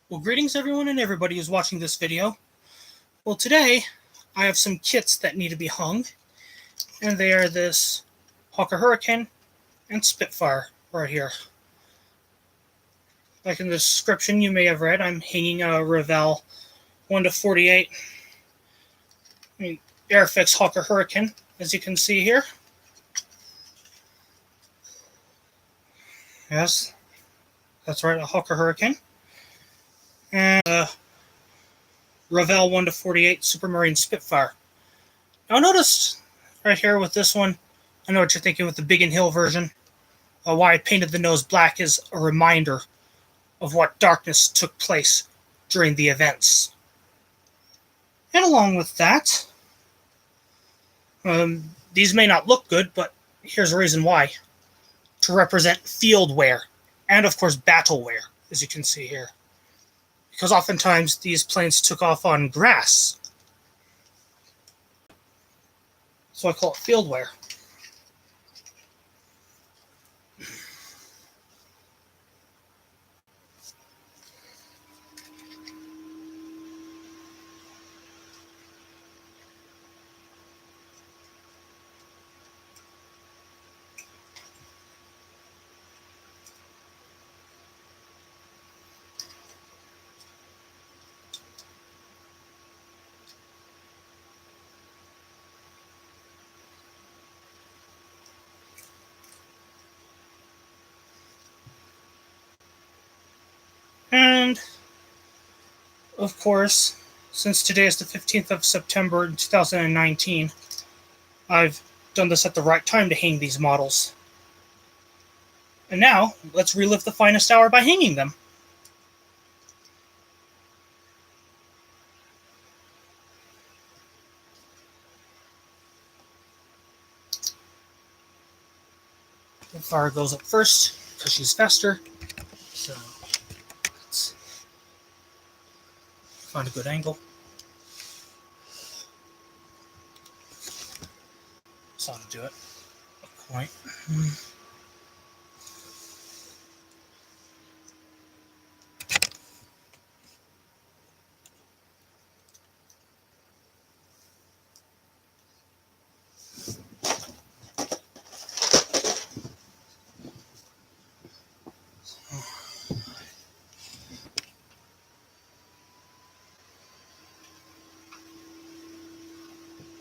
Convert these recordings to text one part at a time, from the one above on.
Well, greetings everyone and everybody who's watching this video. Well, today I have some kits that need to be hung, and they are this Hawker Hurricane and Spitfire right here. Like in the description you may have read, I'm hanging a Revell 1-48 Airfix Hawker Hurricane, as you can see here. Yes, that's right, a Hawker Hurricane. And Revell 1-48 Supermarine Spitfire. Now notice right here with this one, I know what you're thinking with the Big and Hill version. Why I painted the nose black is a reminder of what darkness took place during the events. And along with that, these may not look good, but here's a reason why. To represent field wear and of course battle wear, as you can see here. Because oftentimes these planes took off on grass. So I call it field wear. And, of course, since today is the 15th of September 2019, I've done this at the right time to hang these models. And now, let's relive the finest hour by hanging them. The fire goes up first, because she's faster. So, let's find a good angle. That's how to do it. A point.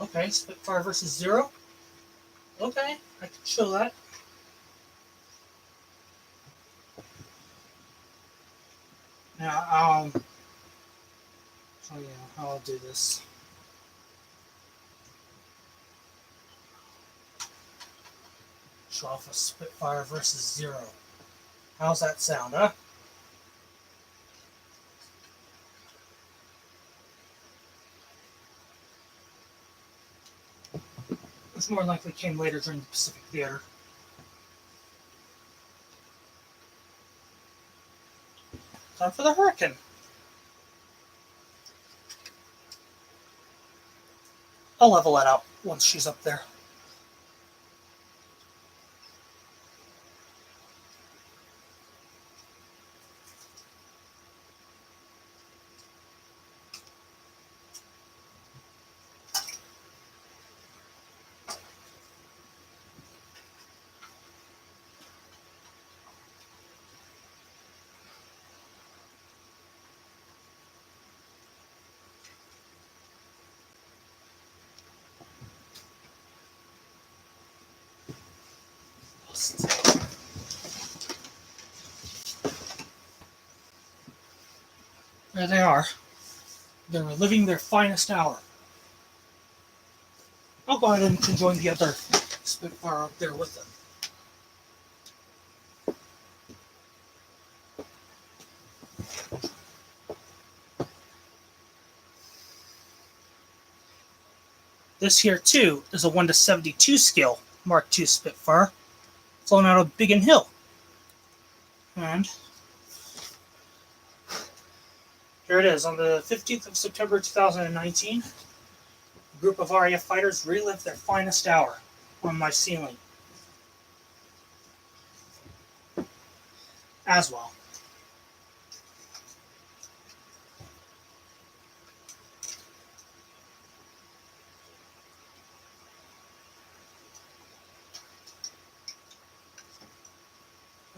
Okay, Spitfire versus Zero. Okay, I can show that. Now, I'll show you how I'll do this. Show off a Spitfire versus Zero. How's that sound, huh? This more likely came later during the Pacific Theater. Time for the Hurricane. I'll level that out once she's up there. There they are. They're reliving their finest hour. I'll go ahead and conjoin the other Spitfire up there with them. This here too is a 1-72 scale Mark II Spitfire, flown out of Big and Hill. And here it is. On the 15th of September 2019, a group of RAF fighters relived their finest hour on my ceiling. As well.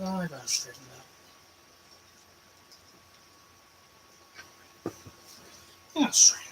Oh, I gotta straighten that. Yeah, straighten.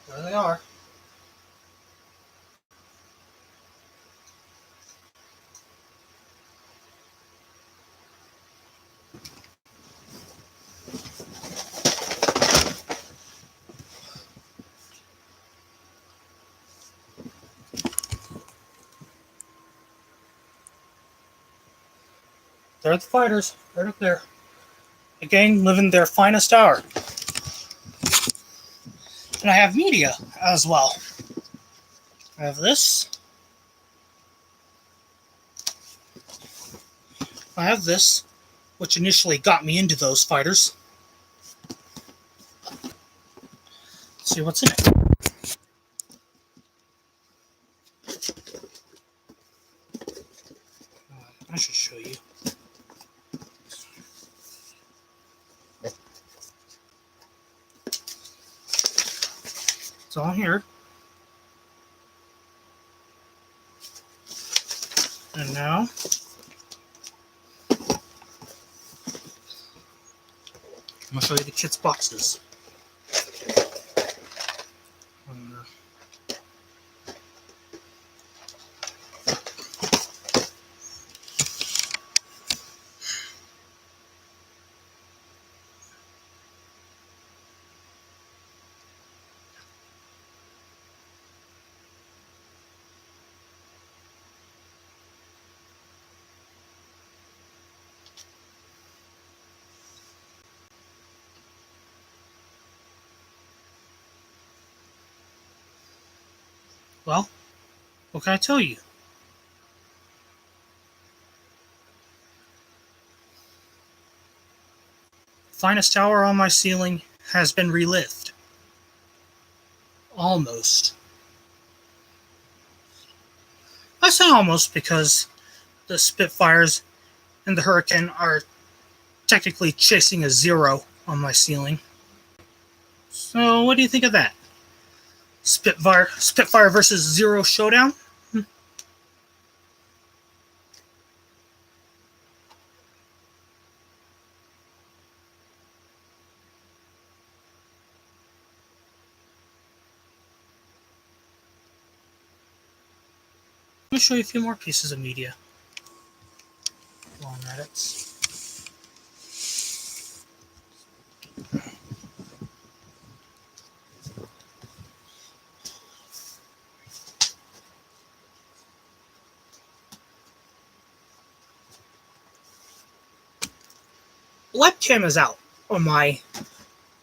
There they are. They're the fighters, right up there. Again, living their finest hour. And I have media as well. I have this. I have this, which initially got me into those fighters. Let's see what's in it. I should show you. It's all here. And now, I'm going to show you the kit's boxes. Well, what can I tell you? Finest tower on my ceiling has been relived. Almost. I say almost because the Spitfires and the Hurricane are technically chasing a 0 on my ceiling. So what do you think of that? Spitfire versus 0 showdown? Let me show you a few more pieces of media while I'm at it. Webcam is out on my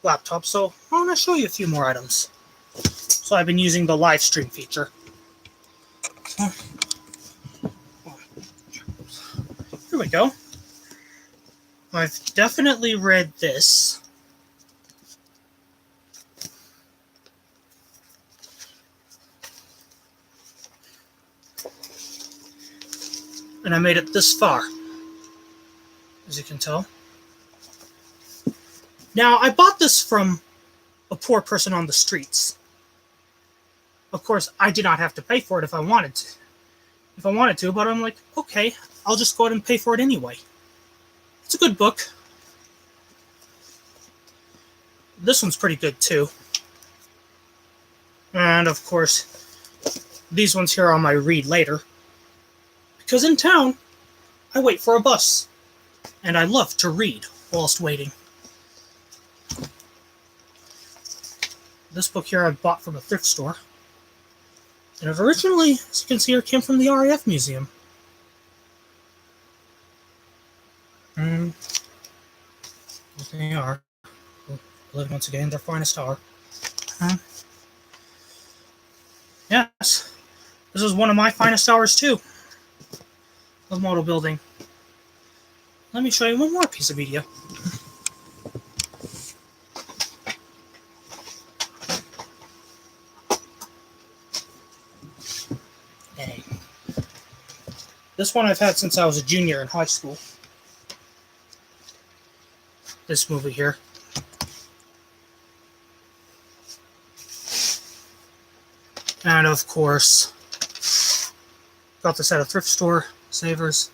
laptop, so I want to show you a few more items. So I've been using the live stream feature. we go. I've definitely read this. And I made it this far, as you can tell. Now, I bought this from a poor person on the streets. Of course, I did not have to pay for it if I wanted to. But I'm like, okay, I'll just go ahead and pay for it anyway. It's a good book. This one's pretty good too. And of course, these ones here are on my read later. Because in town, I wait for a bus. And I love to read whilst waiting. This book here I bought from a thrift store. And it originally, as you can see here, came from the RAF Museum. There they are. Once again, their finest hour. Yes, this is one of my finest hours too of model building. Let me show you one more piece of media. Hey. This one I've had since I was a junior in high school. This movie here. And of course, got this at a thrift store, Savers.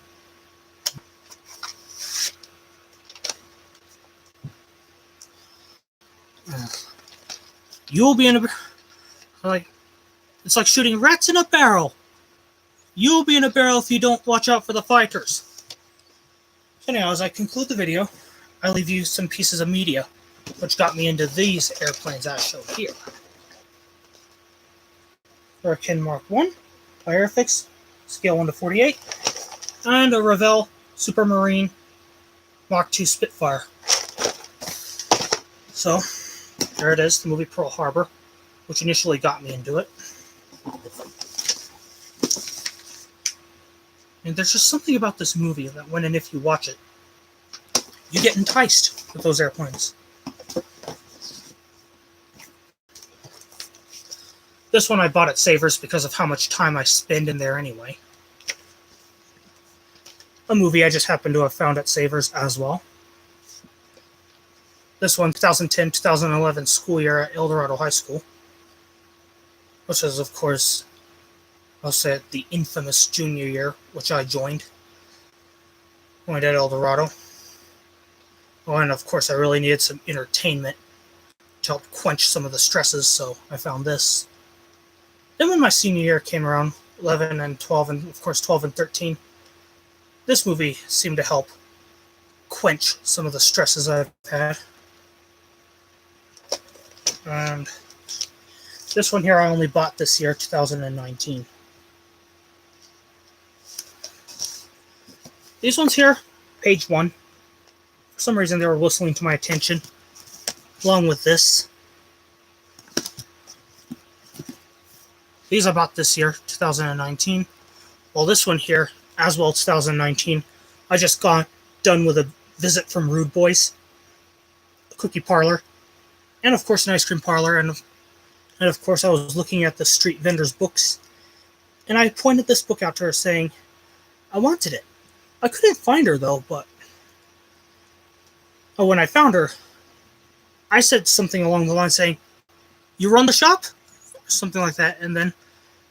You'll be in a it's like shooting rats in a barrel. You'll be in a barrel if you don't watch out for the fighters. So anyhow, as I conclude the video, I leave you some pieces of media which got me into these airplanes I showed here. Hurricane Mark I by Airfix, scale 1 to 48, and a Revell Supermarine Mark II Spitfire. So, there it is, the movie Pearl Harbor, which initially got me into it. And there's just something about this movie that when and if you watch it, you get enticed with those airplanes. This one I bought at Savers because of how much time I spend in there anyway. A movie I just happened to have found at Savers as well. This one, 2010-2011 school year at El Dorado High School. Which is, of course, I'll say it, the infamous junior year, which I joined. Joined at El Dorado. Oh, and of course I really needed some entertainment to help quench some of the stresses, so I found this. Then when my senior year came around, 11 and 12, and of course 12 and 13, this movie seemed to help quench some of the stresses I've had. And this one here I only bought this year, 2019. These ones here, page 1. For some reason they were whistling to my attention, along with this. These I bought this year, 2019. Well, this one here, as well, 2019. I just got done with a visit from Rude Boys, a cookie parlor, and of course an ice cream parlor, and of course I was looking at the street vendors' books, and I pointed this book out to her saying, I wanted it. I couldn't find her though, but when I found her, I said something along the line saying, you run the shop? Something like that, and then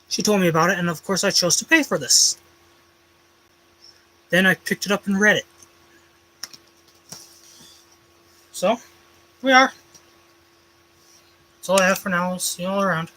she told me about it, and of course I chose to pay for this. Then I picked it up and read it. So, we are. That's all I have for now. I'll see you all around.